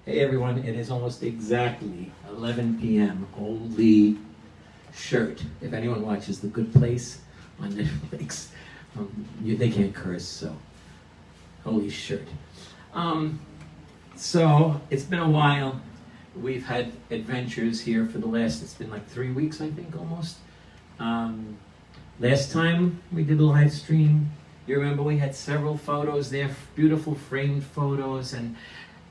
Hey everyone, it is almost exactly 11 p.m. Holy shirt. If anyone watches The Good Place on Netflix, they can't curse, so holy shirt. So it's been a while. We've had adventures here for the last, it's been like 3 weeks, I think, almost. Last time we did a live stream, you remember we had several photos there, beautiful framed photos, and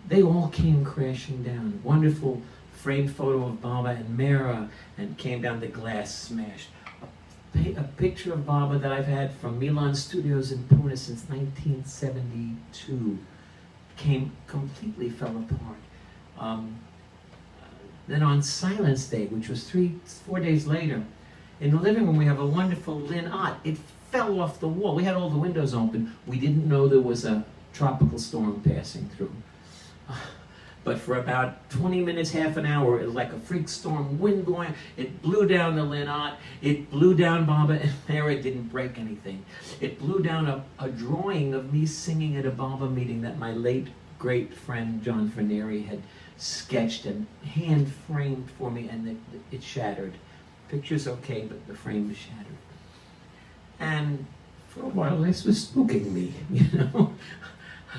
they all came crashing down. Wonderful framed photo of Baba and Mera, and came down, the glass smashed. A picture of Baba that I've had from Milan Studios in Pune since 1972 completely fell apart. Then on Silence Day, which was 4 days later, in the living room we have a wonderful Lin Art. It fell off the wall. We had all the windows open. We didn't know there was a tropical storm passing through. But for about 20 minutes, half an hour, it was like a freak storm, wind going. It blew down the Lin Art. It blew down Baba and Mera. It didn't break anything. It blew down a drawing of me singing at a Baba meeting that my late great friend John Freneri had sketched and hand framed for me, and it shattered. Picture's okay, but the frame was shattered. And for a while, this was spooking me, you know.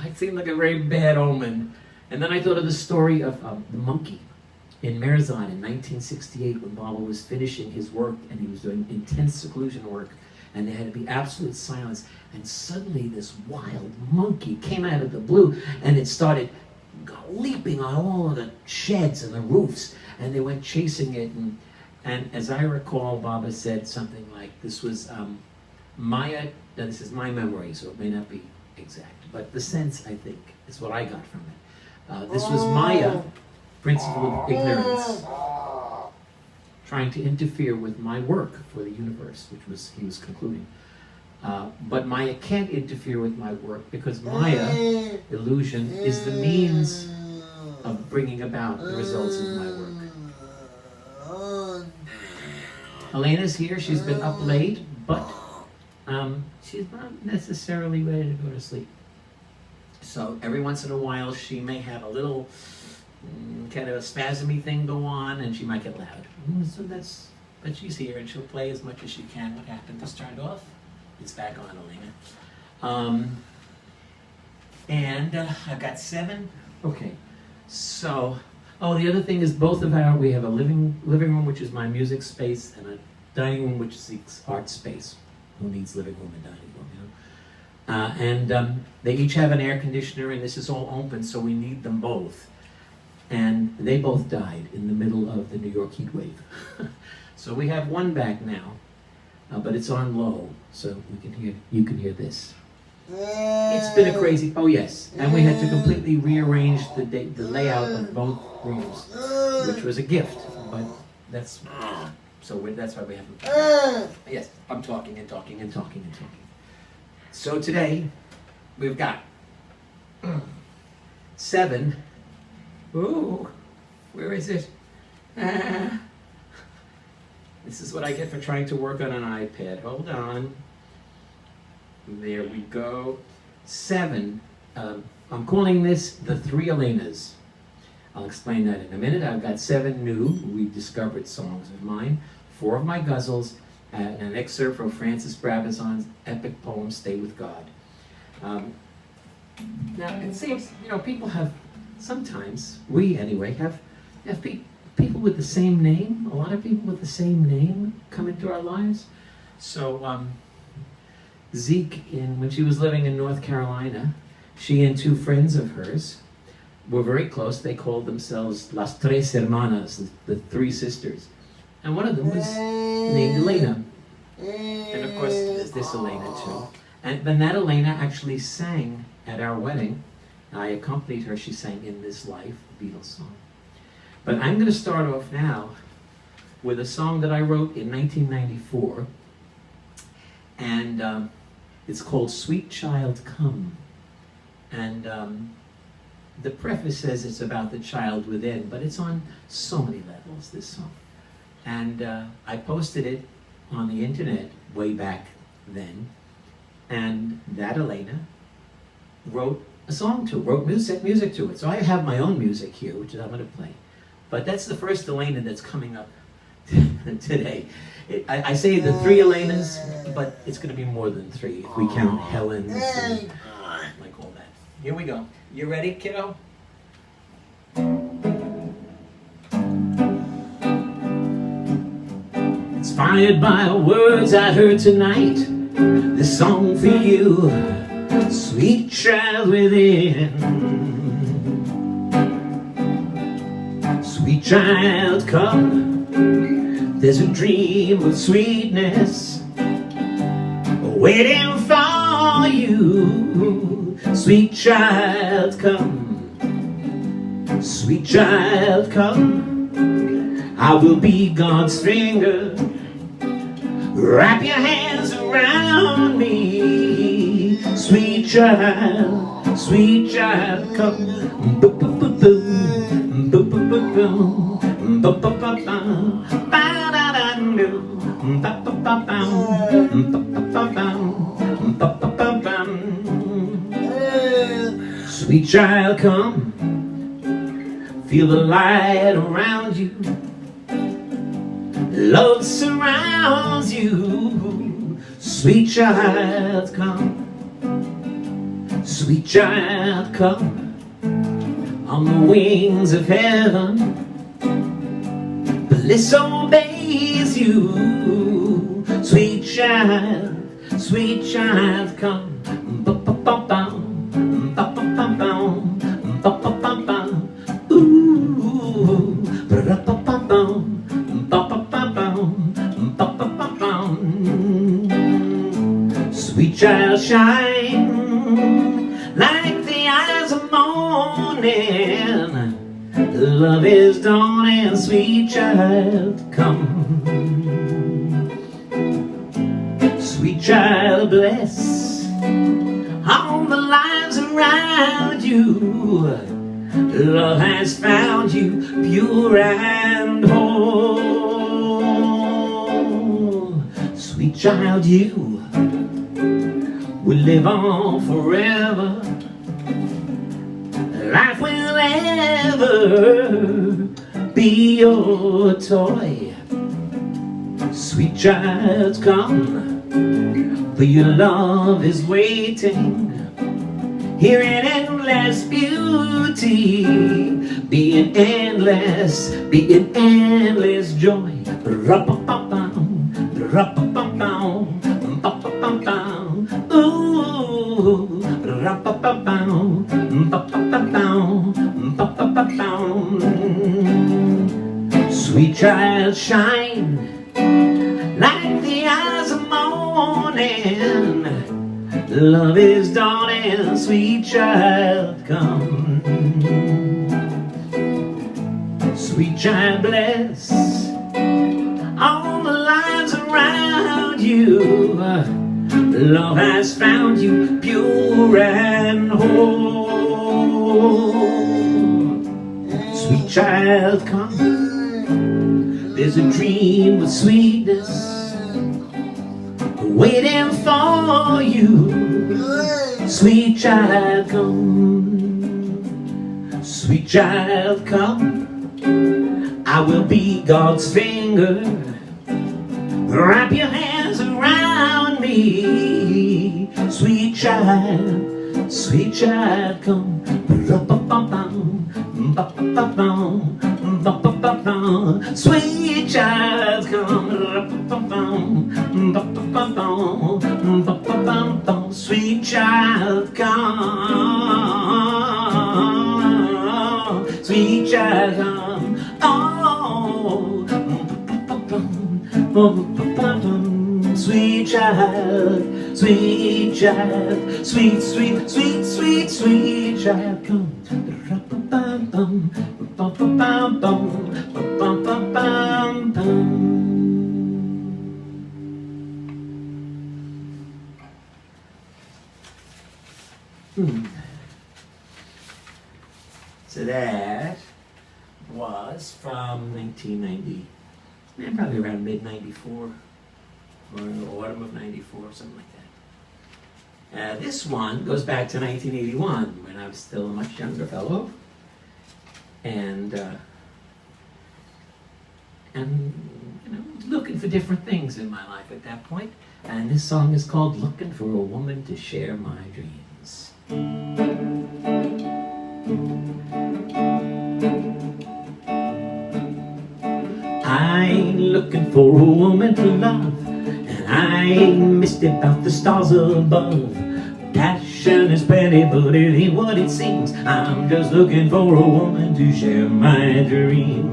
It seemed like a very bad omen. And then I thought of the story of the monkey in Merzon in 1968 when Baba was finishing his work and he was doing intense seclusion work, and there had to be absolute silence. And suddenly this wild monkey came out of the blue and it started leaping on all of the sheds and the roofs, and they went chasing it. And as I recall, Baba said something like, this was Maya, now this is my memory, so it may not be exact, but the sense, I think, is what I got from it. This was Maya, principle of ignorance, trying to interfere with my work for the universe, which was, he was concluding. But Maya can't interfere with my work because Maya, illusion, is the means of bringing about the results of my work. Elena's here, she's been up late, but she's not necessarily ready to go to sleep. So every once in a while she may have a little kind of a spasmy thing go on, and she might get loud. So but she's here and she'll play as much as she can. What happened? This turned off? It's back on, Elena. And I've got 7. Okay. So, the other thing is we have a living room, which is my music space, and a dining room, which is the art space. Who needs living room and dining room, you know? And they each have an air conditioner, and this is all open, so we need them both. And they both died in the middle of the New York heat wave. So we have one back now, but it's on low, so you can hear this. It's been a crazy, and we had to completely rearrange the layout of both rooms, which was a gift, but that's why we haven't. Yes, I'm talking and talking and talking and talking. So today, we've got 7. Ooh, where is it? This is what I get for trying to work on an iPad. Hold on. There we go. 7. I'm calling this the Three Elenas. I'll explain that in a minute. I've got 7 new rediscovered songs of mine, 4 of my ghazals, and an excerpt from Francis Brabazon's epic poem, Stay with God. Now, it seems, people have, sometimes, we anyway, have people with the same name, a lot of people with the same name come into our lives. So, Zeke, when she was living in North Carolina, she and 2 friends of hers were very close. They called themselves Las Tres Hermanas, the 3 sisters. And one of them was named Elena. And of course, there's this Elena too. And then that Elena actually sang at our wedding. I accompanied her. She sang In This Life, the Beatles song. But I'm going to start off now with a song that I wrote in 1994. And it's called Sweet Child Come. And the preface says it's about the child within, but it's on so many levels, this song. And I posted it on the internet way back then. And that Elena wrote a song to, wrote music to it. So I have my own music here, which I'm going to play. But that's the first Elena that's coming up today. I say the three Elenas, but it's going to be more than three if we count Helens and like all that. Here we go. You ready, kiddo? Inspired by words I heard tonight, this song for you, sweet child within. Sweet child, come, there's a dream of sweetness waiting for you. Sweet child, come, sweet child, come, I will be God's finger. Wrap your hands around me, sweet child, come. Sweet child, come, feel the light around you. Love surrounds you. Sweet child, come. Sweet child, come. On the wings of heaven, bliss obeys you. Sweet child, come. Ooh, sweet child, shine like the eyes of morning. Love is dawning, sweet child, come. Sweet child, bless all the lives around you. Love has found you pure and whole. Sweet child, you will live on forever. Life will ever be your toy. Sweet child, come, for your love is waiting. Here in endless beauty, be in endless joy. Ooh, sweet child, shine like the eyes of morning. Love is dawning, sweet child, come. Sweet child, bless all the lives around you. Love has found you pure and whole. Sweet child, come. There's a dream of sweetness waiting for you. Sweet child, come. Sweet child, come. I will be God's finger. Wrap your hands around me. Sweet child, come. Sweet child, come. Sweet child, come. Sweet child, come. Sweet child, sweet child, come. So that was from 1990, probably around mid-94, or in the autumn of 94, something like that. This one goes back to 1981, when I was still a much younger fellow. And you know, looking for different things in my life at that point. And this song is called Looking for a Woman to Share My Dreams. I ain't looking for a woman to love, and I ain't misty about the stars above. Passion is plenty, but it ain't what it seems. I'm just looking for a woman to share my dreams.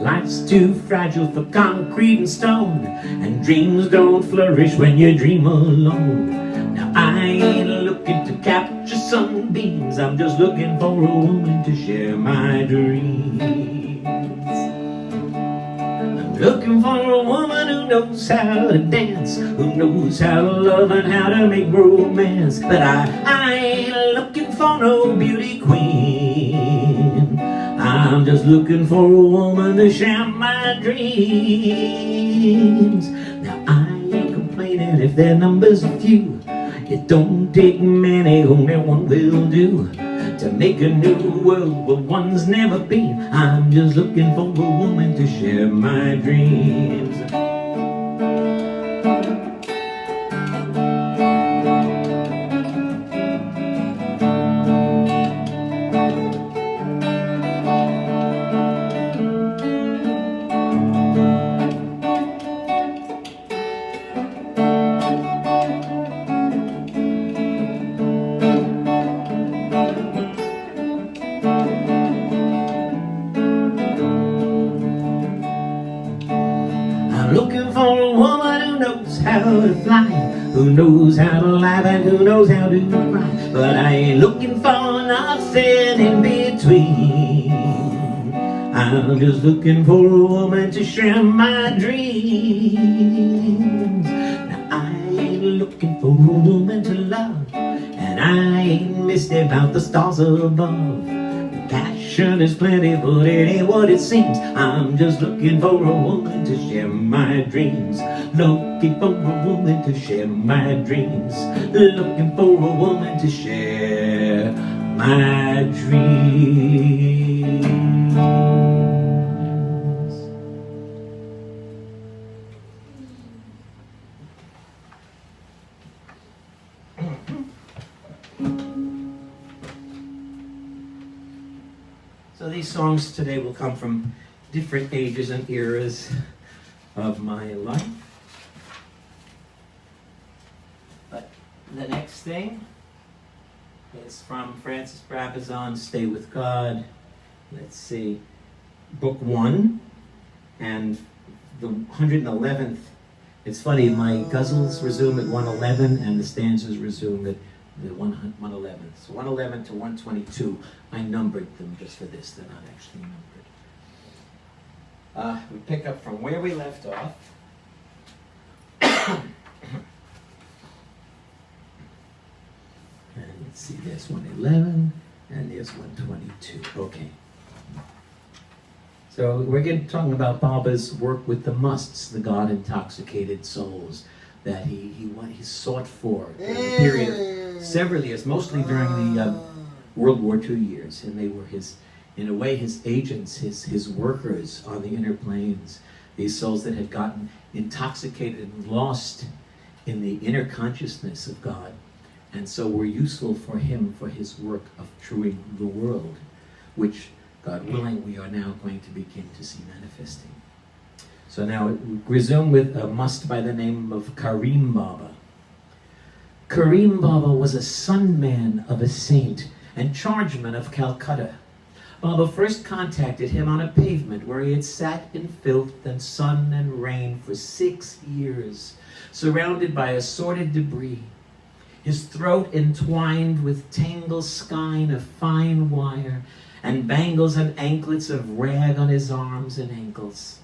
Life's too fragile for concrete and stone, and dreams don't flourish when you dream alone. Now I ain't looking to capture sunbeams, I'm just looking for a woman to share my dreams. I'm looking for a woman who knows how to dance, who knows how to love and how to make romance. But I ain't looking for no beauty queen, I'm just looking for a woman to share my dreams. Now I ain't complaining if their numbers are few. It don't take many, only one will do, to make a new world where one's never been. I'm just looking for a woman to share my dreams. Looking for a woman who knows how to fly, who knows how to laugh and who knows how to cry. But I ain't looking for nothing in between, I'm just looking for a woman to share my dreams. Now I ain't looking for a woman to love, and I ain't misty about the stars above. Passion is plenty, but it ain't what it seems. I'm just looking for a woman to share my dreams. Looking for a woman to share my dreams. Looking for a woman to share my dreams. So these songs today will come from different ages and eras of my life. But the next thing is from Francis Brabazon, Stay With God. Let's see, Book 1, and the 111th. It's funny, my ghazals resume at 111 and the stanzas resume at the 111. So 111 to 122, I numbered them just for this. They're not actually numbered. We pick up from where we left off. And let's see, there's 111 and there's 122. Okay. So we're talking about Baba's work with the musts, the God-intoxicated souls that he sought for during a period of several years, mostly during the World War II years, and they were his, in a way, his agents, his workers on the inner planes, these souls that had gotten intoxicated and lost in the inner consciousness of God, and so were useful for him for his work of truing the world, which, God willing, we are now going to begin to see manifesting. So now we resume with a must by the name of Karim Baba. Karim Baba was a son man of a saint and chargeman of Calcutta. Baba first contacted him on a pavement where he had sat in filth and sun and rain for 6 years, surrounded by assorted debris, his throat entwined with tangled skein of fine wire, and bangles and anklets of rag on his arms and ankles.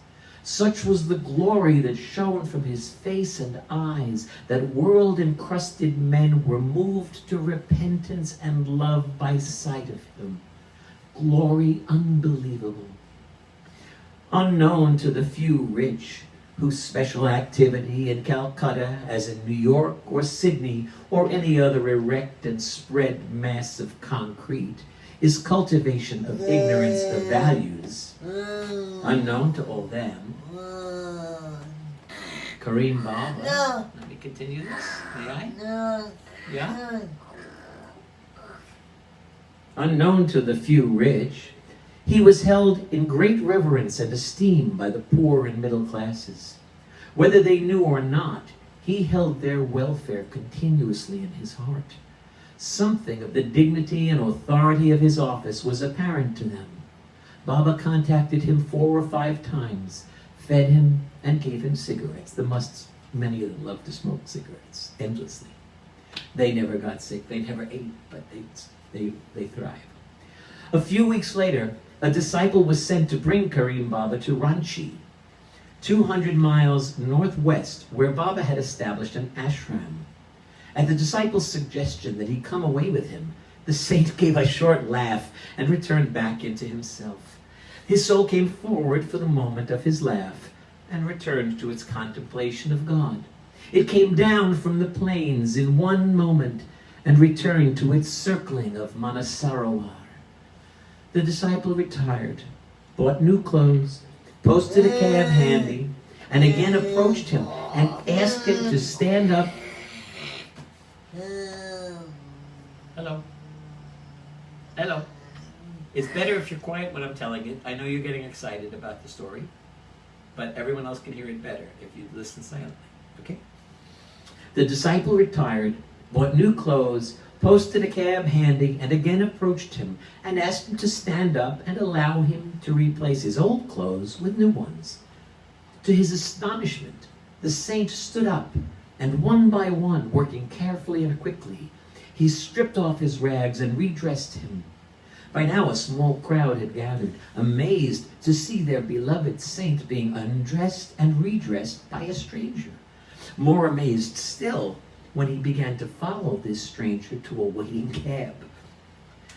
Such was the glory that shone from his face and eyes that world-encrusted men were moved to repentance and love by sight of him. Glory unbelievable. Unknown to the few rich, whose special activity in Calcutta, as in New York or Sydney or any other erect and spread mass of concrete, is cultivation of ignorance of values, unknown to all them. Kareem Baba. No. Let me continue this. May I? No. Yeah? Unknown to the few rich, he was held in great reverence and esteem by the poor and middle classes. Whether they knew or not, he held their welfare continuously in his heart. Something of the dignity and authority of his office was apparent to them. Baba contacted him 4 or 5 times, fed him, and gave him cigarettes. The musts, many of them loved to smoke cigarettes endlessly. They never got sick. They never ate, but they thrived. A few weeks later, a disciple was sent to bring Kareem Baba to Ranchi, 200 miles northwest, where Baba had established an ashram. At the disciple's suggestion that he come away with him, the saint gave a short laugh and returned back into himself. His soul came forward for the moment of his laugh and returned to its contemplation of God. It came down from the plains in one moment and returned to its circling of Manasarovar. The disciple retired, bought new clothes, posted a cab handy, and again approached him and asked him to stand up. Hello. Hello. It's better if you're quiet when I'm telling it. I know you're getting excited about the story, but everyone else can hear it better if you listen silently. Okay? The disciple retired, bought new clothes, posted a cab handy, and again approached him and asked him to stand up and allow him to replace his old clothes with new ones. To his astonishment, the saint stood up, and one by one, working carefully and quickly, he stripped off his rags and redressed him. By now a small crowd had gathered, amazed to see their beloved saint being undressed and redressed by a stranger. More amazed still when he began to follow this stranger to a waiting cab.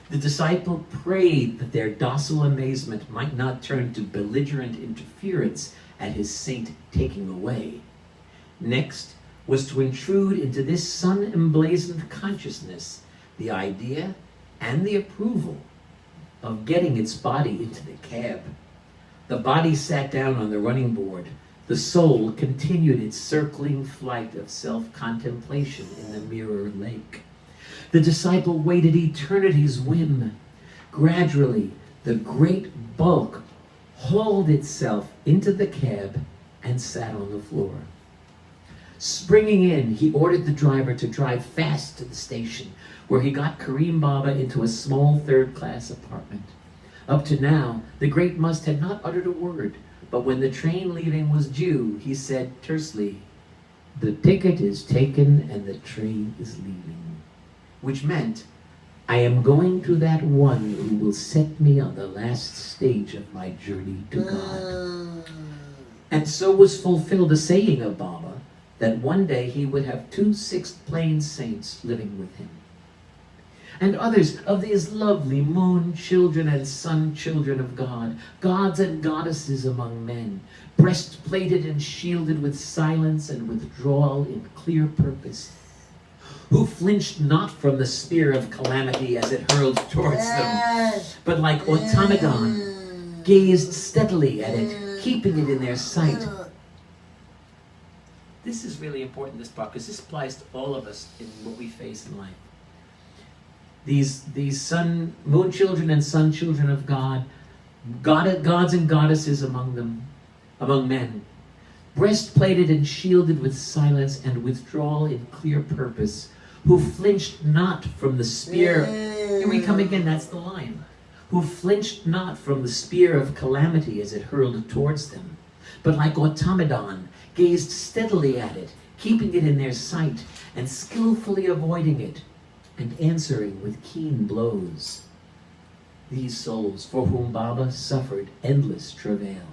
The disciple prayed that their docile amazement might not turn to belligerent interference at his saint taking away. Next was to intrude into this sun-emblazoned consciousness the idea and the approval of getting its body into the cab. The body sat down on the running board. The soul continued its circling flight of self-contemplation in the mirror lake. The disciple waited eternity's whim. Gradually, the great bulk hauled itself into the cab and sat on the floor. Springing in, he ordered the driver to drive fast to the station, where he got Kareem Baba into a small third-class apartment. Up to now, the great must had not uttered a word, but when the train leaving was due, he said tersely, "The ticket is taken and the train is leaving," which meant, "I am going to that one who will set me on the last stage of my journey to God." And so was fulfilled a saying of Baba, that one day he would have 2 sixth plane saints living with him. And others of these lovely moon children and sun children of God, gods and goddesses among men, breastplated and shielded with silence and withdrawal in clear purpose, who flinched not from the spear of calamity as it hurled towards them, but like automaton, gazed steadily at it, keeping it in their sight. This is really important, this part, because this applies to all of us in what we face in life. These moon children and sun children of God, gods and goddesses among them, among men, breastplated and shielded with silence and withdrawal in clear purpose, who flinched not from the spear. Here we come again, that's the line. Who flinched not from the spear of calamity as it hurled towards them, but like automaton, gazed steadily at it, keeping it in their sight, and skillfully avoiding it, and answering with keen blows. These souls for whom Baba suffered endless travail.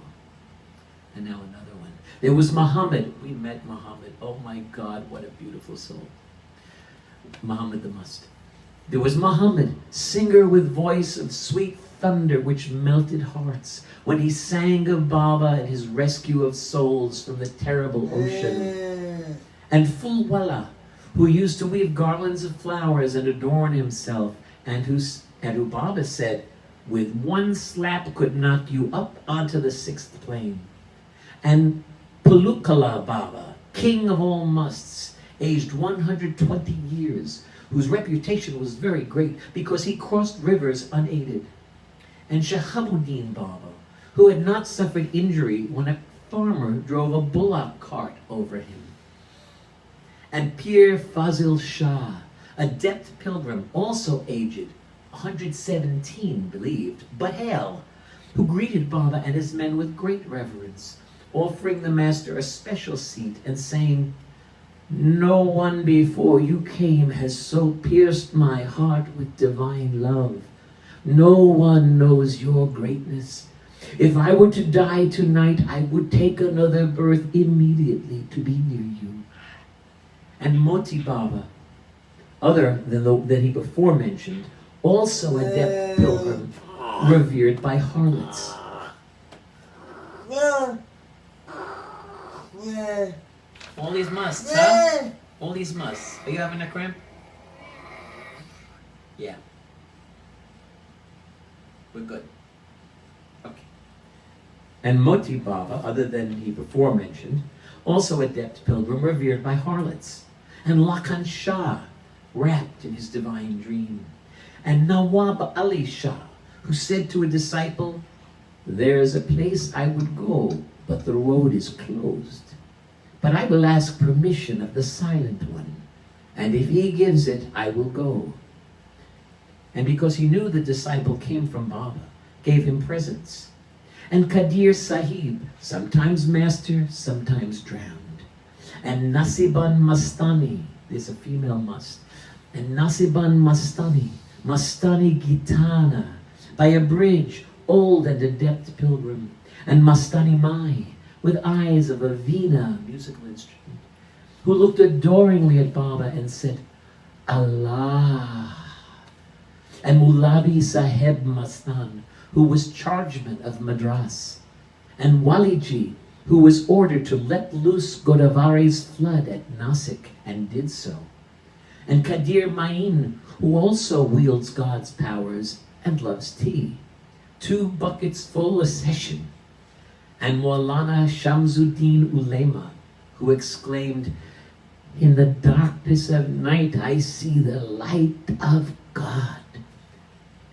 And now another one. There was Muhammad. We met Muhammad. Oh my God, what a beautiful soul. Muhammad the Must. There was Muhammad, singer with voice of sweet thunder which melted hearts when he sang of Baba and his rescue of souls from the terrible ocean. And Fulwala, who used to weave garlands of flowers and adorn himself, and who Baba said, with one slap could knock you up onto the sixth plane. And Pulukala Baba, king of all musts, aged 120 years, whose reputation was very great because he crossed rivers unaided. And Shahabuddin Baba, who had not suffered injury when a farmer drove a bullock cart over him. And Pir Fazil Shah, a depth pilgrim, also aged 117, believed, but hale, who greeted Baba and his men with great reverence, offering the master a special seat and saying, "No one before you came has so pierced my heart with divine love. No one knows your greatness. If I were to die tonight, I would take another birth immediately to be near you." And Moti Baba, other than that he before mentioned, also a depth pilgrim, revered by harlots. All these musts, huh? All these musts. Are you having a cramp? Yeah. We're good. Okay. And Moti Baba, other than he before mentioned, also a depth pilgrim, revered by harlots. And Lakan Shah, wrapped in his divine dream. And Nawab Ali Shah, who said to a disciple, "There's a place I would go, but the road is closed. But I will ask permission of the Silent One, and if he gives it, I will go." And because he knew the disciple came from Baba, gave him presents. And Qadir Sahib, sometimes master, sometimes drowned. And Nasiban Mastani, there's a female must, and Nasiban Mastani, Mastani Gitana, by a bridge, old and adept pilgrim, and Mastani Mai, with eyes of a veena, musical instrument, who looked adoringly at Baba and said, "Allah." And Mulabi Saheb Mastan, who was chargeman of Madras, and Waliji, who was ordered to let loose Godavari's flood at Nasik, and did so. And Qadir Main, who also wields God's powers and loves tea, 2 buckets full a session. And Maulana Shamsuddin Ulema, who exclaimed, "In the darkness of night I see the light of God."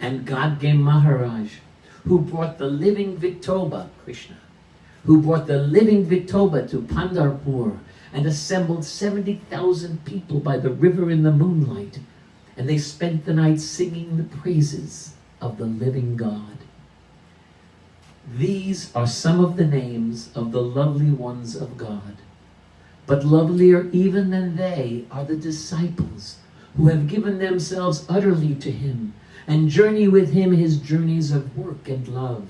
And Gadge Maharaj, who brought the living Vithoba, Krishna, who brought the living Vithoba to Pandharpur and assembled 70,000 people by the river in the moonlight, and they spent the night singing the praises of the living God. These are some of the names of the lovely ones of God. But lovelier even than they are the disciples who have given themselves utterly to him and journey with him his journeys of work and love.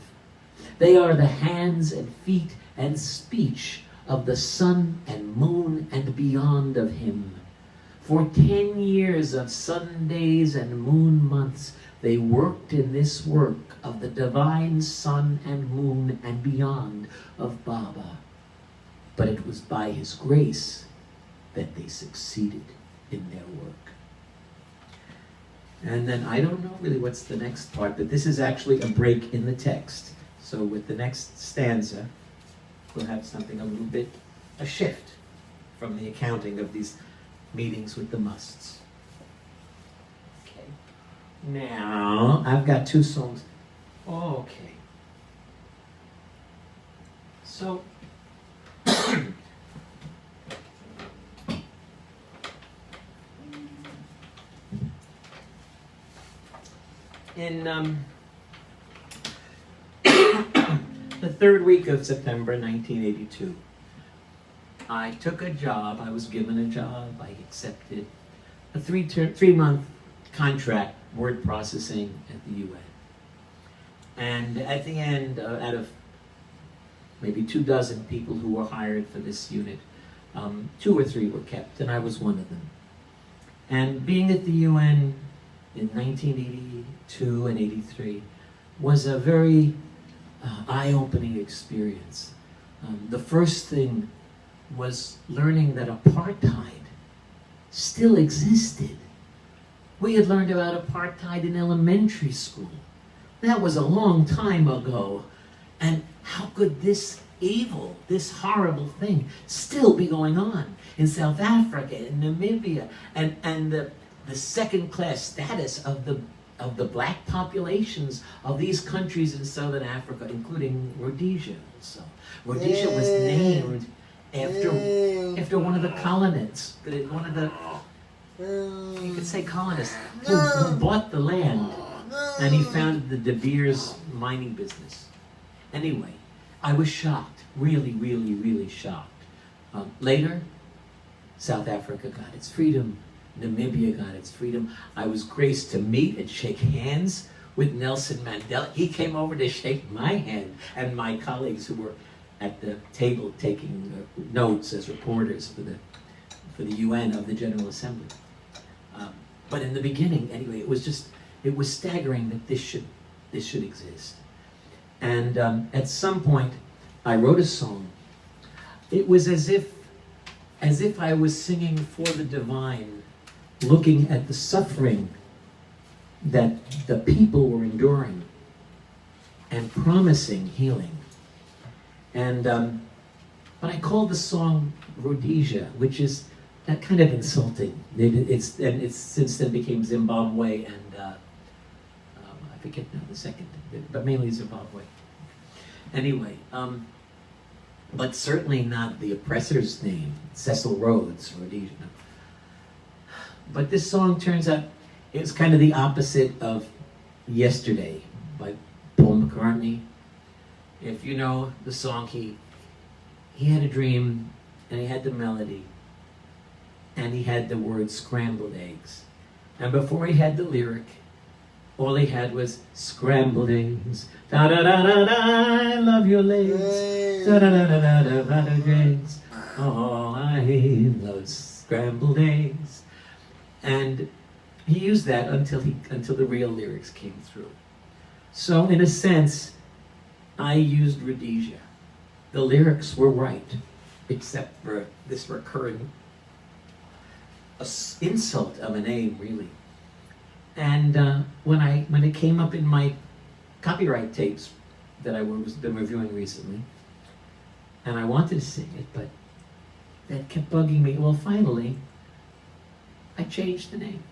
They are the hands and feet and speech of the sun and moon and beyond of him. For 10 years of sun days and moon months, they worked in this work of the divine sun and moon and beyond of Baba. But it was by his grace that they succeeded in their work. And then I don't know really what's the next part, but this is actually a break in the text. So with the next stanza, we'll have something a little bit, a shift from the accounting of these meetings with the musts. Okay. Now, I've got 2 songs. Okay. So, in the 3rd week of September 1982, I took a job. I was given a job. I accepted a 3-month contract, word processing at the UN. And at the end, out of maybe 24 people who were hired for this unit, 2 or 3 were kept, and I was one of them. And being at the UN in 1982 and 83, was a very eye-opening experience. The first thing was learning that apartheid still existed. We had learned about apartheid in elementary school. That was a long time ago. And how could this evil, this horrible thing still be going on in South Africa, in Namibia, and the second-class status of the black populations of these countries in Southern Africa, including Rhodesia also. Rhodesia was named after one of the colonists, one of the, you could say colonists, who bought the land, and he founded the De Beers mining business. Anyway, I was shocked, really, really, really shocked. Later, South Africa got its freedom. Namibia got its freedom. I was graced to meet and shake hands with Nelson Mandela. He came over to shake my hand, and my colleagues who were at the table taking notes as reporters for the UN of the General Assembly. But in the beginning, anyway, it was staggering that this should exist. And at some point, I wrote a song. It was as if I was singing for the divine, looking at the suffering that the people were enduring and promising healing. And but I called the song Rhodesia, which is that kind of insulting. It's since then became Zimbabwe and I forget now the second, but mainly Zimbabwe. Anyway, but certainly not the oppressor's name, Cecil Rhodes, Rhodesia. No. But this song turns out it's kind of the opposite of Yesterday by Paul McCartney. If you know the song, he had a dream, and he had the melody, and he had the word scrambled eggs. And before he had the lyric, all he had was scrambled eggs. Da da da da da, I love your legs. Da da da da da da da eggs. Oh, I love scrambled eggs. And he used that until the real lyrics came through. So in a sense, I used Rhodesia. The lyrics were right, except for this recurring insult of a name, really. And when it came up in my copyright tapes that I was been reviewing recently, and I wanted to sing it, but that kept bugging me. Well, finally, I changed the name.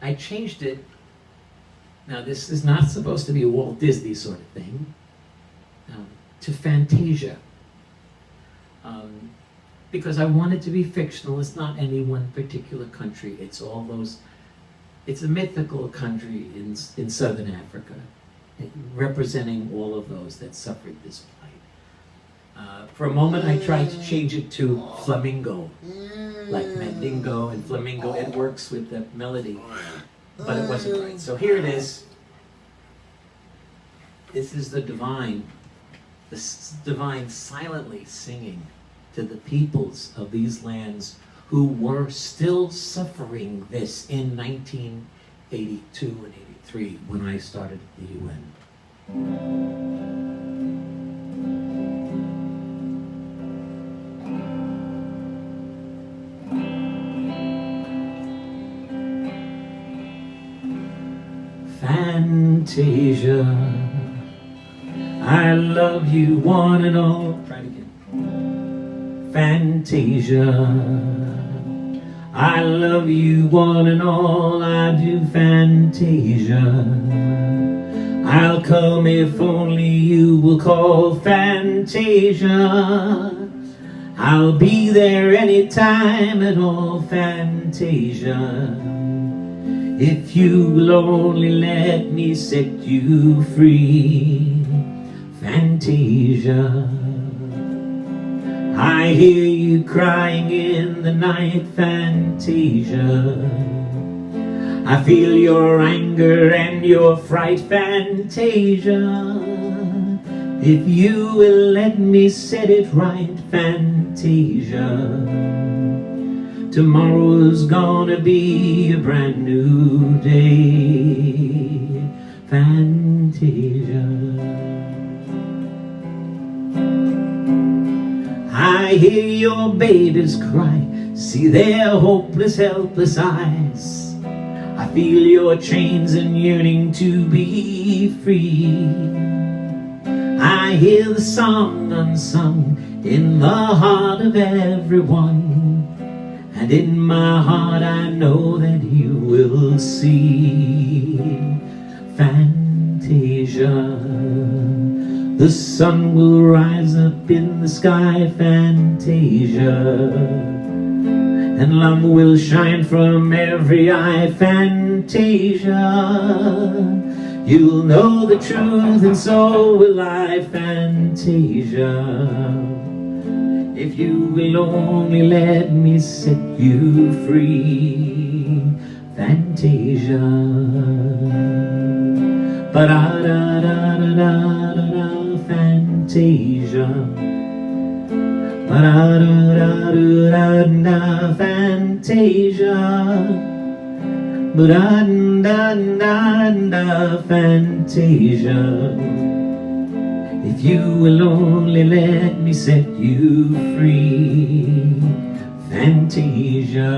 I changed it. Now, this is not supposed to be a Walt Disney sort of thing. To Fantasia. Because I want it to be fictional. It's not any one particular country. It's all those. It's a mythical country in Southern Africa, representing all of those that suffered this plight. For a moment, I tried to change it to flamingo, like mandingo and flamingo. It works with the melody, but it wasn't right. So here it is. This is the divine silently singing to the peoples of these lands who were still suffering this in 1982 and 83 when I started at the UN. Fantasia, I love you one and all. Try it again. Fantasia, I love you one and all. I do, Fantasia. I'll come if only you will call, Fantasia. I'll be there anytime at all, Fantasia. If you will only let me set you free, Fantasia. I hear you crying in the night, Fantasia. I feel your anger and your fright, Fantasia. If you will let me set it right, Fantasia. Tomorrow's gonna be a brand new day, Fantasia. hear your babies cry, see their hopeless, helpless eyes. I feel your chains and yearning to be free. I hear the song unsung in the heart of everyone, and in my heart I know that you will see. Fantasia, the sun will rise up in the sky. Fantasia, and love will shine from every eye. Fantasia, you'll know the truth and so will I. Fantasia, if you will only let me set you free. Fantasia, ba-da-da-da-da-da-da-da, Fantasia, ba-da-da-da-da-da-da, Fantasia, ba-da-da-da-da-da, Fantasia, if you will only let me set you free. Fantasia,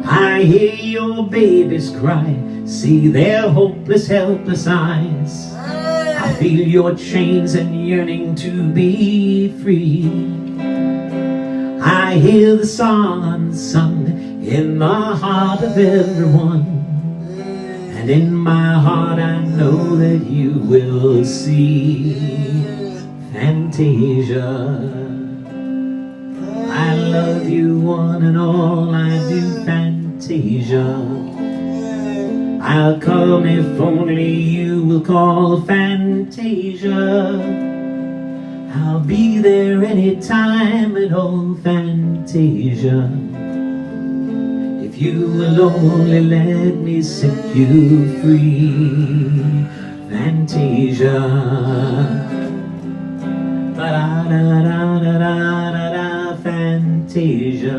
I hear your babies cry, see their hopeless, helpless eyes. I feel your chains and yearning to be free. I hear the song unsung in the heart of everyone, and in my heart I know that you will see. Fantasia, I love you one and all, I do. Fantasia, I'll come if only you will call. Fantasia, I'll be there anytime at all. Fantasia, if you will only let me set you free. Fantasia, ba-da-da-da-da-da-da, Fantasia,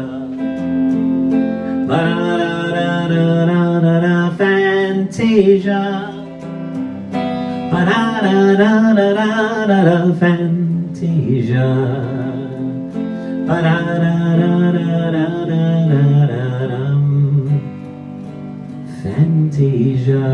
ba-da-da-da-da-da-da, Fantasia, ba-da-da-da-da-da-da, Fantasia, ba-da-da-da-da-da-da-da, Fantasia.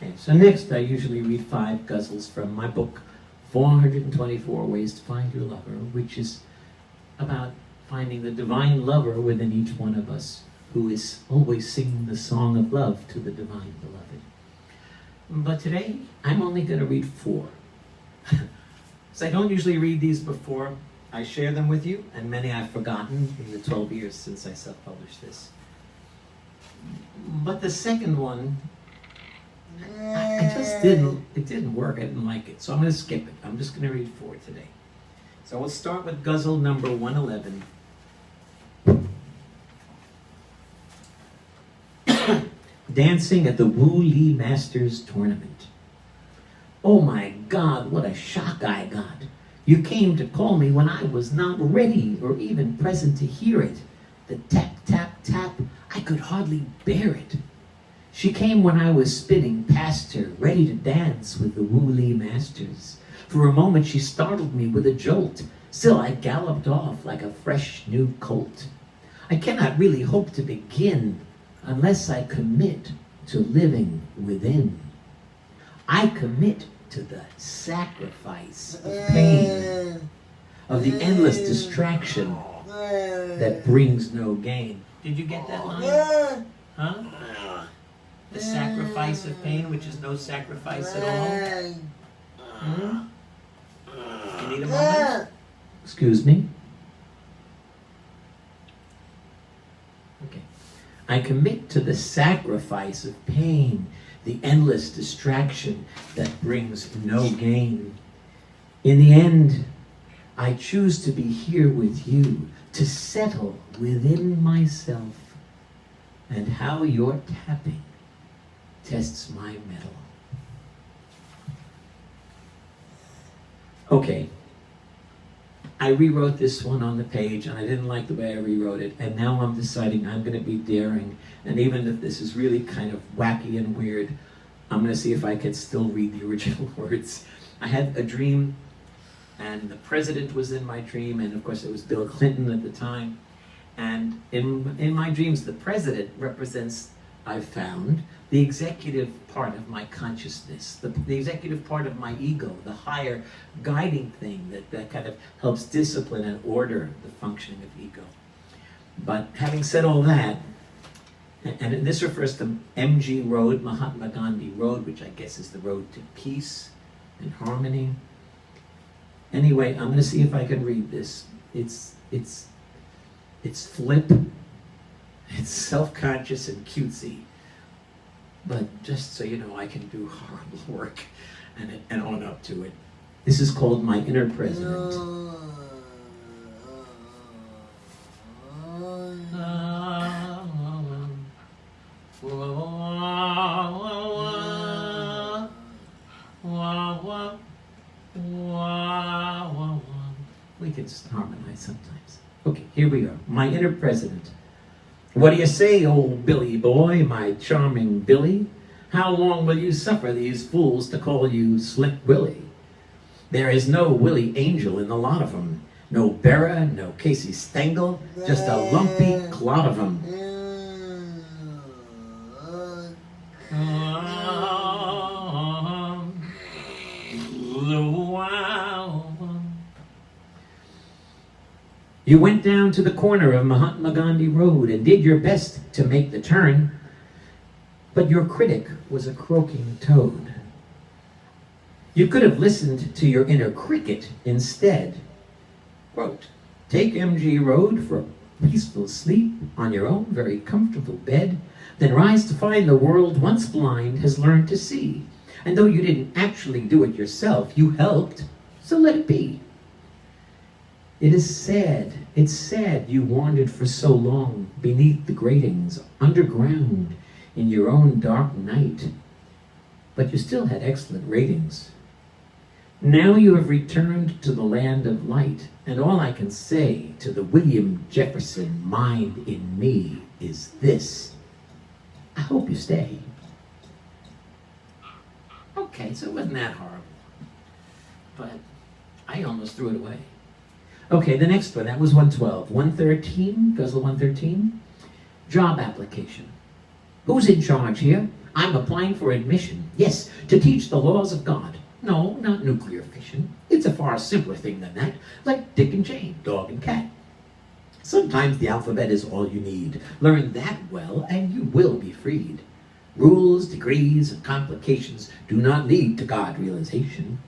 Okay, so next I usually read 5 ghazals from my book, 424 Ways to Find Your Lover, which is about finding the divine lover within each one of us, who is always singing the song of love to the divine beloved. But today, I'm only going to read 4. So I don't usually read these before I share them with you, and many I've forgotten in the 12 years since I self-published this. But the second one, I just it didn't work. I didn't like it. So I'm going to skip it. I'm just going to read 4 today. So we'll start with ghazal number 111. Dancing at the Wu Li Masters Tournament. Oh my God, what a shock I got. You came to call me when I was not ready or even present to hear it. The tap, tap, tap, I could hardly bear it. She came when I was spinning past her, ready to dance with the Wu Li Masters. For a moment she startled me with a jolt. Still I galloped off like a fresh new colt. I cannot really hope to begin unless I commit to living within. I commit to the sacrifice of pain, of the endless distraction that brings no gain. Did you get that line? Huh? The sacrifice of pain, which is no sacrifice at all. You need a moment? Excuse me? Okay. I commit to the sacrifice of pain, the endless distraction that brings no gain. In the end, I choose to be here with you, to settle within myself, and how your tapping tests my mettle. Okay, I rewrote this one on the page, and I didn't like the way I rewrote it, and now I'm deciding I'm going to be daring, and even if this is really kind of wacky and weird, I'm going to see if I can still read the original words. I had a dream, and the president was in my dream, and of course it was Bill Clinton at the time, and in my dreams, the president represents, I've found, the executive part of my consciousness, the executive part of my ego, the higher guiding thing that kind of helps discipline and order the functioning of ego. But having said all that, and this refers to MG Road, Mahatma Gandhi Road, which I guess is the road to peace and harmony. Anyway, I'm going to see if I can read this. It's flip, it's self-conscious and cutesy. But just so you know, I can do horrible work and own up to it. This is called My Inner President. We can harmonize sometimes. Okay, here we go. My Inner President. What do you say, old Billy boy, my charming Billy? How long will you suffer these fools to call you Slick Willie? There is no Willie Angel in the lot of 'em. No Berra, no Casey Stengel, just a lumpy clot of 'em. You went down to the corner of Mahatma Gandhi Road and did your best to make the turn, but your critic was a croaking toad. You could have listened to your inner cricket instead. Quote, take MG Road for a peaceful sleep on your own very comfortable bed, then rise to find the world once blind has learned to see. And though you didn't actually do it yourself, you helped, so let it be. It is sad, it's sad you wandered for so long beneath the gratings, underground, in your own dark night. But you still had excellent ratings. Now you have returned to the land of light, and all I can say to the William Jefferson mind in me is this. I hope you stay. Okay, so it wasn't that horrible. But I almost threw it away. Okay, the next one, that was 112. 113, ghazal 113. Job application. Who's in charge here? I'm applying for admission. Yes, to teach the laws of God. No, not nuclear fission. It's a far simpler thing than that, like Dick and Jane, dog and cat. Sometimes the alphabet is all you need. Learn that well, and you will be freed. Rules, degrees, and complications do not lead to God realization.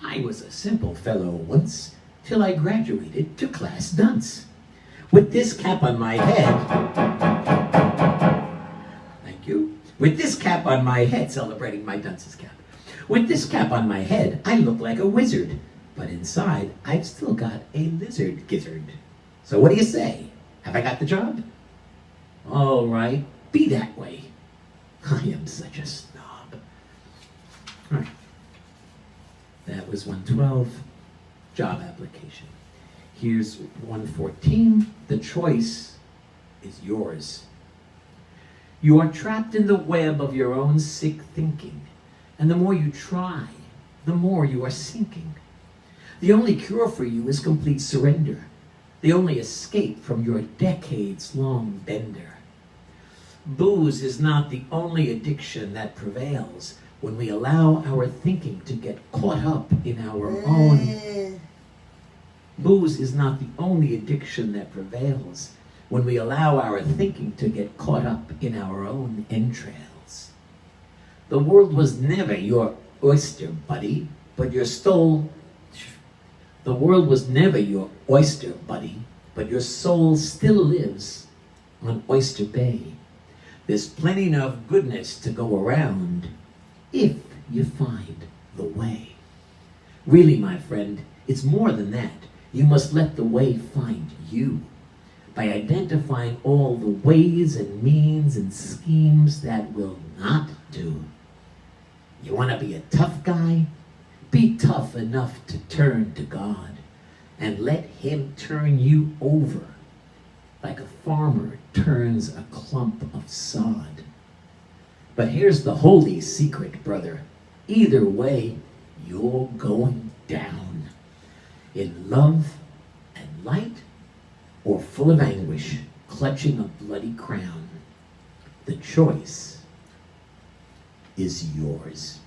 I was a simple fellow once, till I graduated to class dunce. With this cap on my head, thank you. With this cap on my head, celebrating my dunce's cap. With this cap on my head, I look like a wizard, but inside, I've still got a lizard gizzard. So what do you say? Have I got the job? All right, be that way. I am such a snob. All right. That was 112. Job application. Here's 114. The choice is yours. You are trapped in the web of your own sick thinking, and the more you try, the more you are sinking. The only cure for you is complete surrender, the only escape from your decades-long bender. Booze is not the only addiction that prevails when we allow our thinking to get caught up in our own. Booze is not the only addiction that prevails when we allow our thinking to get caught up in our own entrails. The world was never your oyster, buddy, but your soul. The world was never your oyster, buddy, but your soul still lives on Oyster Bay. There's plenty of goodness to go around if you find the way. Really, my friend, it's more than that. You must let the way find you by identifying all the ways and means and schemes that will not do. You want to be a tough guy? Be tough enough to turn to God and let him turn you over like a farmer turns a clump of sod. But here's the holy secret, brother. Either way, you're going down. In love and light, or full of anguish, clutching a bloody crown. The choice is yours.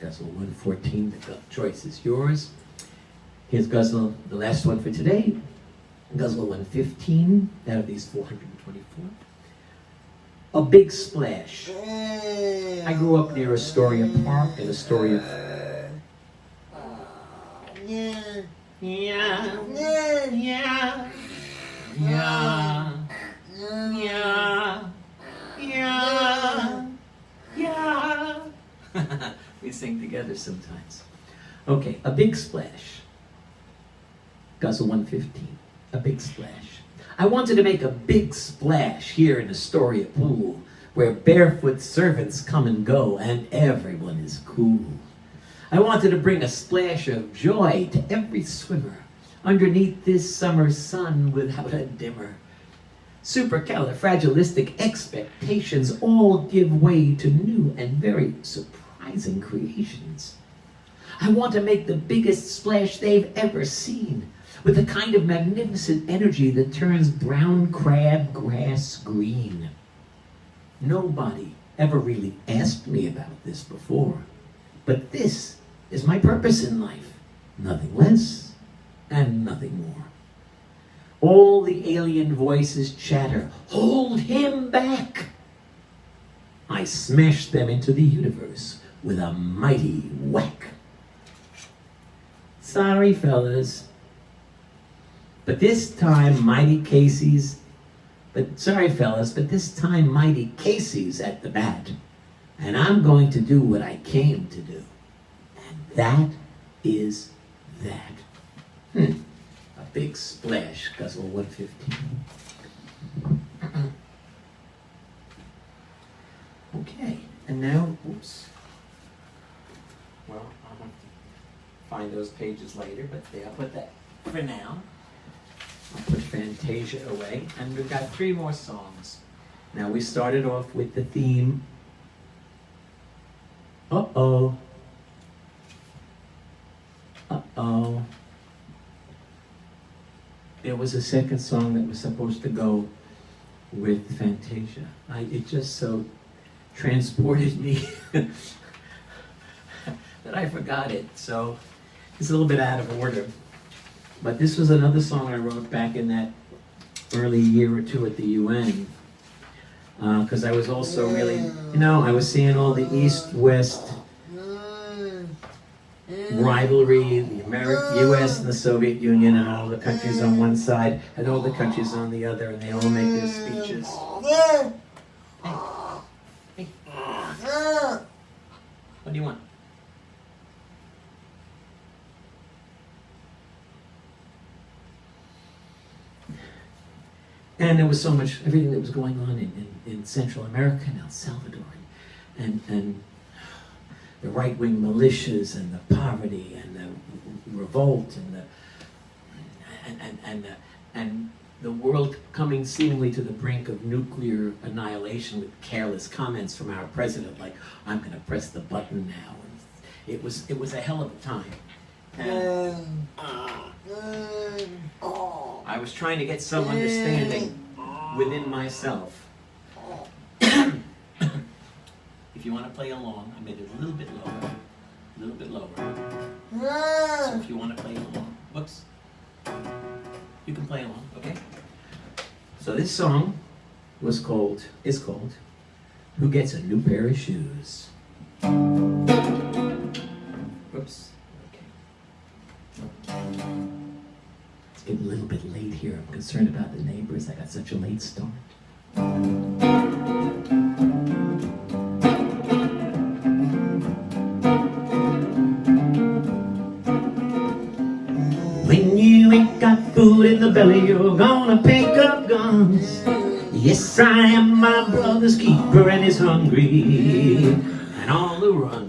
Ghazal 114, the choice is yours. Here's Ghazal, the last one for today. Ghazal 115, out of these 424. A big splash. I grew up near Astoria Park and Astoria. Yeah. We sing together sometimes. Okay, a big splash. Ghazal 115, a big splash. I wanted to make a big splash here in Astoria Pool, where barefoot servants come and go and everyone is cool. I wanted to bring a splash of joy to every swimmer underneath this summer sun without a dimmer. Supercalifragilistic expectations all give way to new and very surprising creations. I want to make the biggest splash they've ever seen, with the kind of magnificent energy that turns brown crab grass green. Nobody ever really asked me about this before, but this is my purpose in life, nothing less and nothing more. All the alien voices chatter, hold him back. I smash them into the universe with a mighty whack. Sorry, fellas, but this time mighty Casey's at the bat, and I'm going to do what I came to do, and that is that. A big splash, Ghazal 115. Okay, and now, oops. Well, I'll have to find those pages later, but there, I'll put that for now. I'll put Fantasia away, and we've got 3 more songs. Now, we started off with the theme. Uh-oh. Uh-oh. There was a second song that was supposed to go with Fantasia. It just so transported me that I forgot it. So it's a little bit out of order. But this was another song I wrote back in that early year or two at the UN. Because I was also really, I was seeing all the East-West rivalry, the U.S. and the Soviet Union, and all the countries on one side, and all the countries on the other, and they all make their speeches. Hey. What do you want? And there was so much, everything that was going on in Central America and El Salvador, and the right-wing militias, and the poverty, and the revolt, and the world coming seemingly to the brink of nuclear annihilation with careless comments from our president, like, I'm going to press the button now. And it was a hell of a time. And I was trying to get some understanding within myself. If you want to play along, I made it a little bit lower. So if you want to play along, whoops, you can play along, okay? So this song is called Who Gets a New Pair of Shoes? Whoops. It's getting a little bit late here. I'm concerned about the neighbors. I got such a late start. food in the belly, you're gonna pick up guns. Yes, I am my brother's keeper and he's hungry and on the run.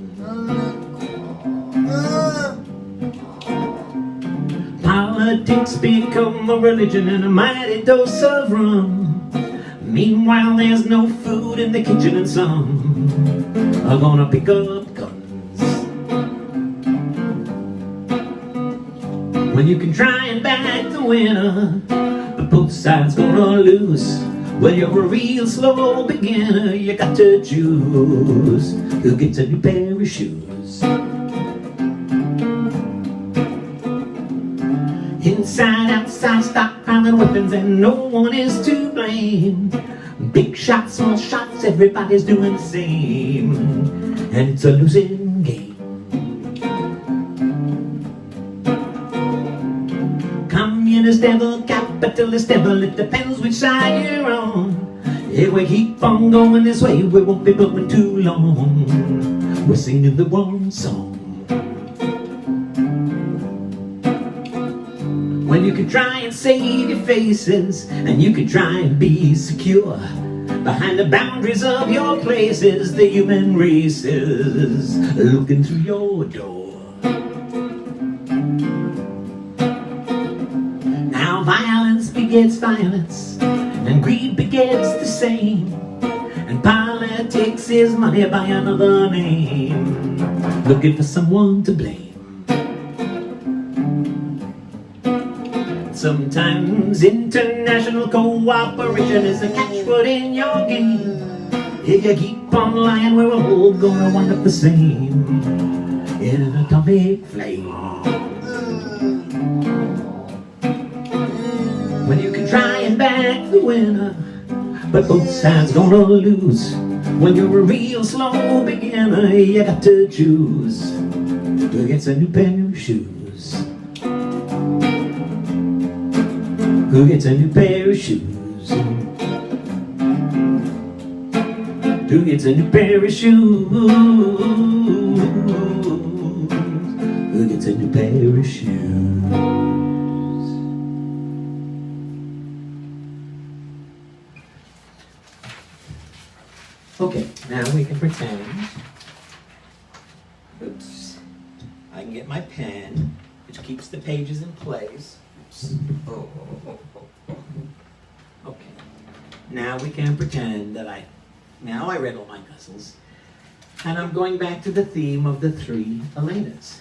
Politics become a religion and a mighty dose of rum. Meanwhile, there's no food in the kitchen and some are gonna pick up guns. When you can try and back the winner, but both sides gonna lose. Well, you're a real slow beginner, you got to choose who gets a new pair of shoes. Inside, outside, stockpiling weapons and no one is to blame. Big shots, small shots, everybody's doing the same, and it's a losing game. Communist devil, capitalist devil, it depends which side you're on. If we keep on going this way, we won't be going too long. We're singing the wrong song. When you can try and save your faces, and you can try and be secure behind the boundaries of your places, the human race is looking through your door. Now violence begets violence, and greed begets the same, and politics is money by another name, looking for someone to blame. Sometimes international cooperation is a catchword in your game. If you keep on lying, we're all gonna wind up the same, in an atomic flame. When you can try and back the winner, but both sides gonna lose. When you're a real slow beginner, you got to choose who gets a new pair of shoes. Who gets a new pair of shoes? Who gets a new pair of shoes? Who gets a new pair of shoes? Okay, now we can pretend. Oops. I can get my pen, which keeps the pages in place. Oh. Okay. Now we can pretend that I read all my ghazals, and I'm going back to the theme of the three Elenas.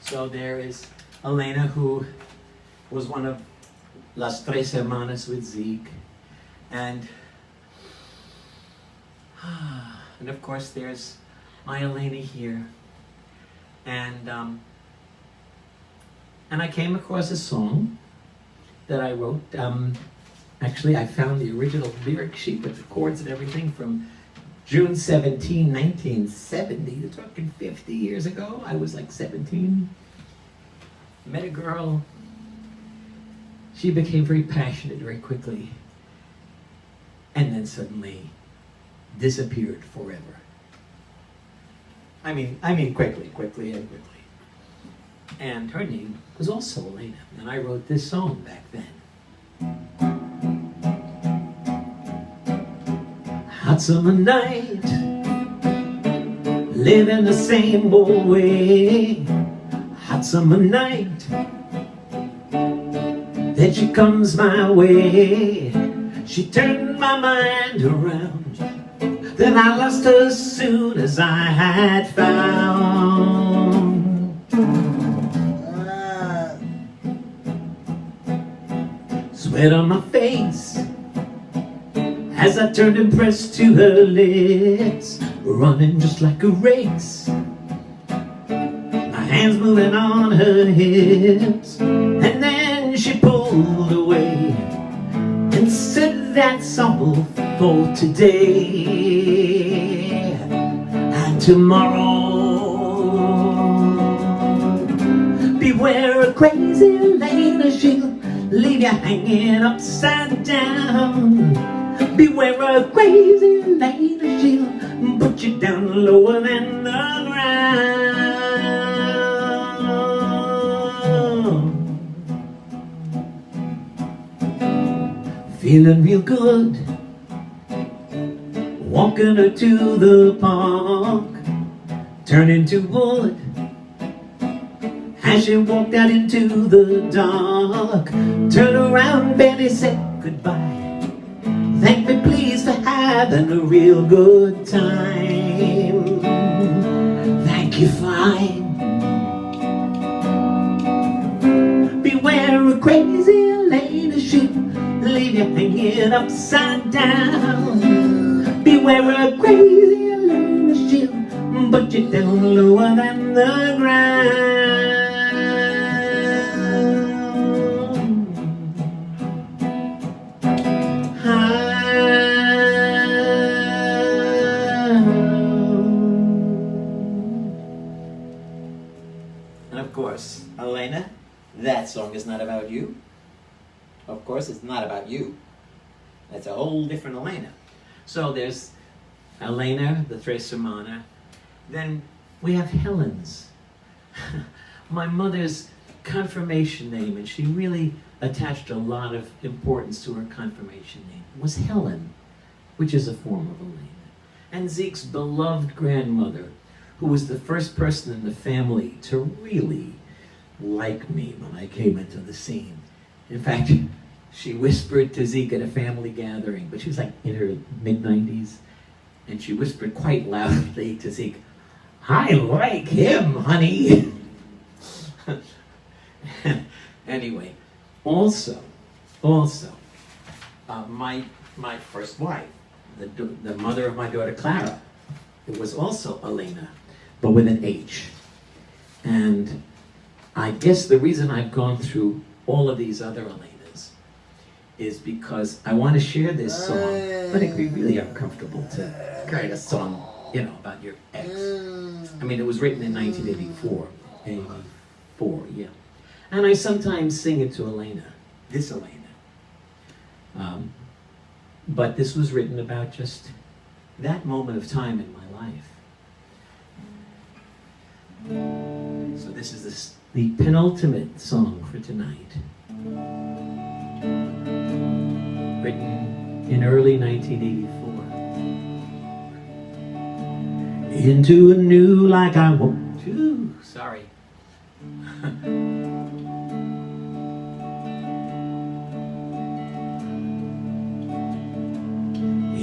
So there is Elena, who was one of Las Tres Hermanas with Zeke, and of course there's my Elena here, and I came across a song that I wrote. Actually, I found the original lyric sheet with the chords and everything from June 17, 1970. You're talking 50 years ago. I was like 17. Met a girl. She became very passionate very quickly. And then suddenly disappeared forever. I mean quickly. And her name was also Elena, and I wrote this song back then. Hot summer night, living the same old way. Hot summer night, then she comes my way. She turned my mind around, then I lost her as soon as I had found. Sweat on my face as I turned and pressed to her lips, running just like a race. My hands moving on her hips, and then she pulled away and said, "That's all for today, and tomorrow beware a crazy Elena, she'll leave you hanging upside down. Beware a crazy Elena, she'll put you down lower than the ground." feeling real good, walking her to the park, turning to wood as she walked out into the dark. Turn around, Benny said goodbye, thank me please for having a real good time. Thank you, fine. Beware a crazy Elena, she'll leave you hanging upside down. Beware a crazy Elena, she'll put you down lower than the ground. And of course, Elena, that song is not about you. Of course, it's not about you. That's a whole different Elena. So there's Elena, the Tres Hermanas. Then we have Helen's. My mother's confirmation name, and she really attached a lot of importance to her confirmation name, was Helen, which is a form of Elena. And Zeke's beloved grandmother, who was the first person in the family to really like me when I came into the scene. In fact, she whispered to Zeke at a family gathering, but she was like in her mid-90s, and she whispered quite loudly to Zeke, "I like him, honey." Anyway, also, my first wife, the mother of my daughter Clara, it was also Elena, but with an H. And I guess the reason I've gone through all of these other Elenas is because I want to share this song, but it'd be really uncomfortable to write a song, about your ex. I mean, it was written in 1984. 84, yeah. And I sometimes sing it to Elena, this Elena. But this was written about just that moment of time in my life. So this is the penultimate song for tonight. Written in early 1984. Into a new like I want to. Sorry.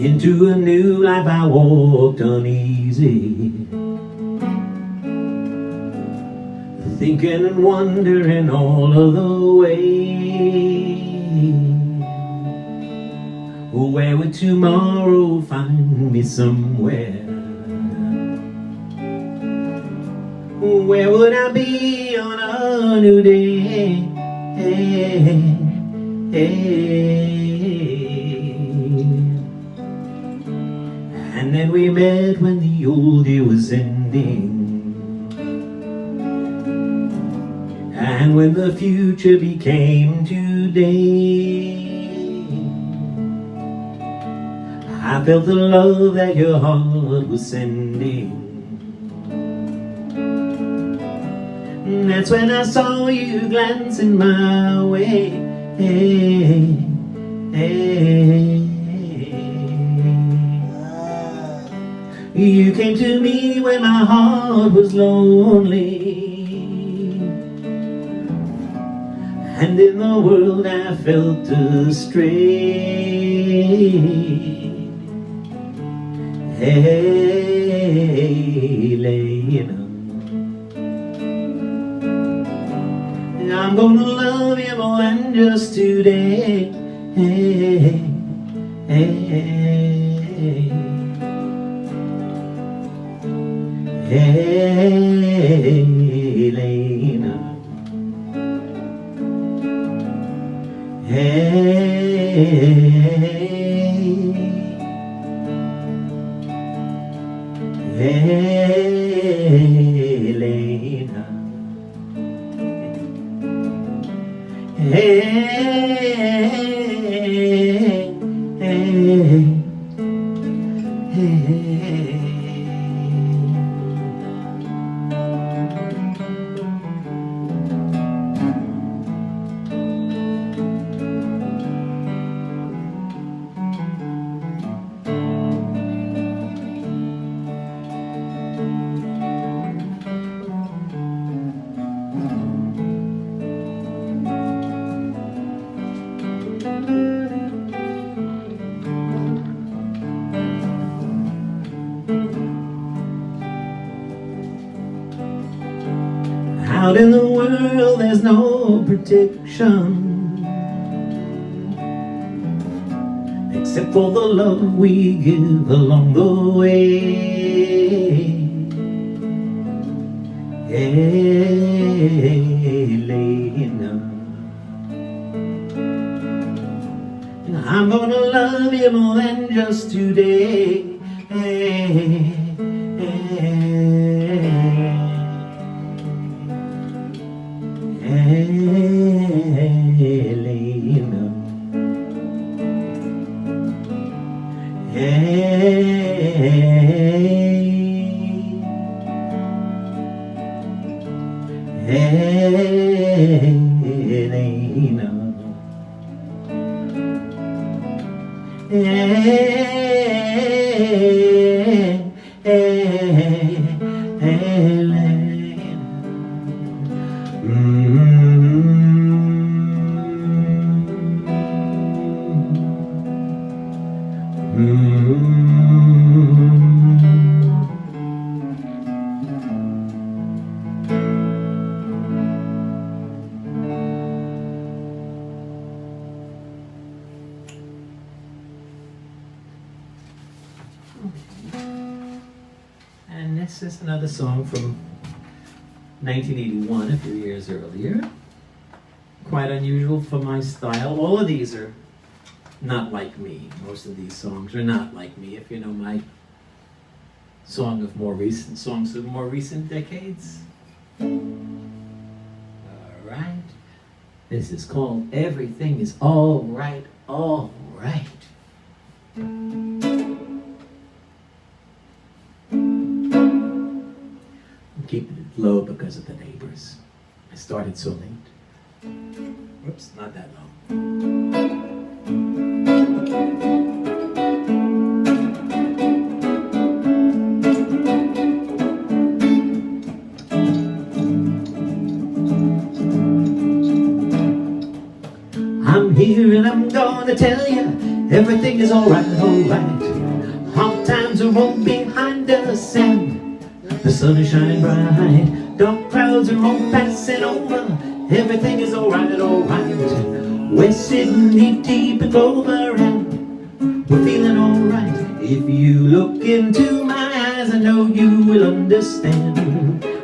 Into a new life I walked uneasy, thinking and wondering all of the way. Where would tomorrow find me somewhere? Where would I be on a new day? And then we met when the old year was ending, and when the future became today. I felt the love that your heart was sending. That's when I saw you glancing my way. You came to me when my heart was lonely, and in the world I felt astray. Helena, I'm gonna love you more than just today. Helena, Helena, Out in the world there's no protection except for the love we give along the way. Elena, I'm gonna love you more than just today. Helena, And this is another song from 1981, a few years earlier. Quite unusual for my style. All of these are not like me. Most of these songs are not like me. If you know my songs of more recent decades. All right. This is called Everything Is All Right, All Right. I'm keeping it low because of the neighbors. I started so late. Whoops, not that low. I'm here and I'm gonna tell you, everything is alright, alright. Hard times are all behind us and the sun is shining bright. Dark clouds are all passing over, everything is alright, alright. We're sitting deep, deep in clover and we're feeling alright. If you look into my eyes, I know you will understand.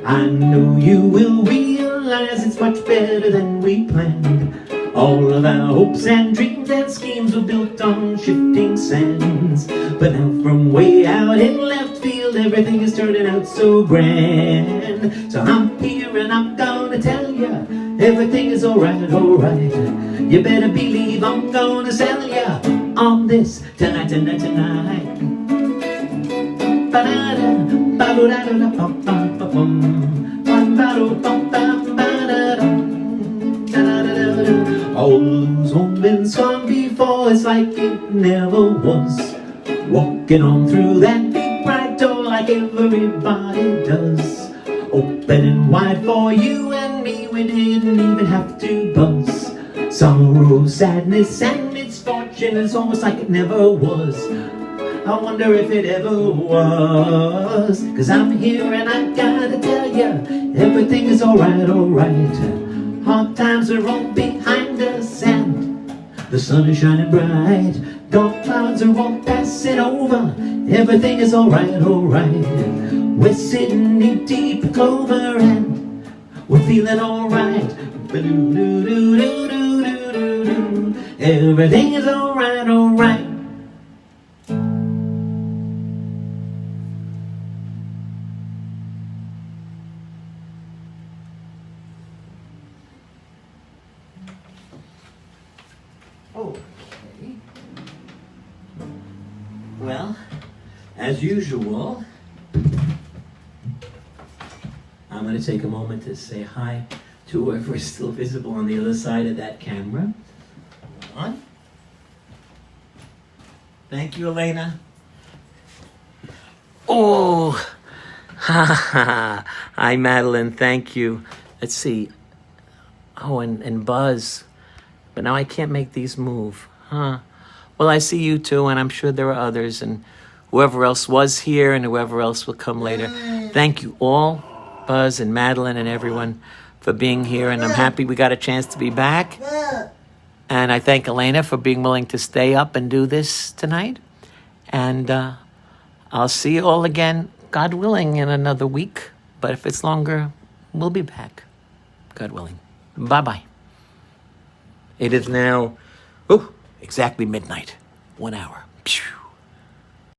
I know you will realize it's much better than we planned. All of our hopes and dreams and schemes were built on shifting sands. But now from way out in left field, everything is turning out so grand. So I'm here and I'm gonna tell you, everything is alright, alright. You better believe I'm gonna sell you on this tonight, tonight, tonight. Ba-da-da, ba-do-da-da-da-bum-bum-bum-bum. Ba-do-bum-bum-ba-da-da. All those moments gone before, it's like it never was. Walking on through that big bright door like everybody does. Opening wide for you and me, we didn't even have to buzz. Sorrow, sadness and misfortune, it's almost like it never was. I wonder if it ever was. Cause I'm here and I gotta tell you, everything is alright, alright. Hard times are all behind us and the sun is shining bright. Dark clouds are all passing over, everything is alright, alright. We're sitting deep, deep in clover and we're feeling alright. Everything is alright, alright. Okay. Well, as usual, I'm going to take a moment to say hi to whoever is still visible on the other side of that camera. Hold on. Thank you, Elena. Oh, ha ha. Hi, Madeline. Thank you. Let's see. Oh, and Buzz. But now I can't make these move. Huh. Well, I see you too, and I'm sure there are others, and whoever else was here and whoever else will come later. Thank you all, Buzz and Madeline and everyone, for being here, and I'm happy we got a chance to be back. And I thank Elena for being willing to stay up and do this tonight. And I'll see you all again, God willing, in another week. But if it's longer, we'll be back, God willing. Bye-bye. It is now exactly midnight, 1 hour.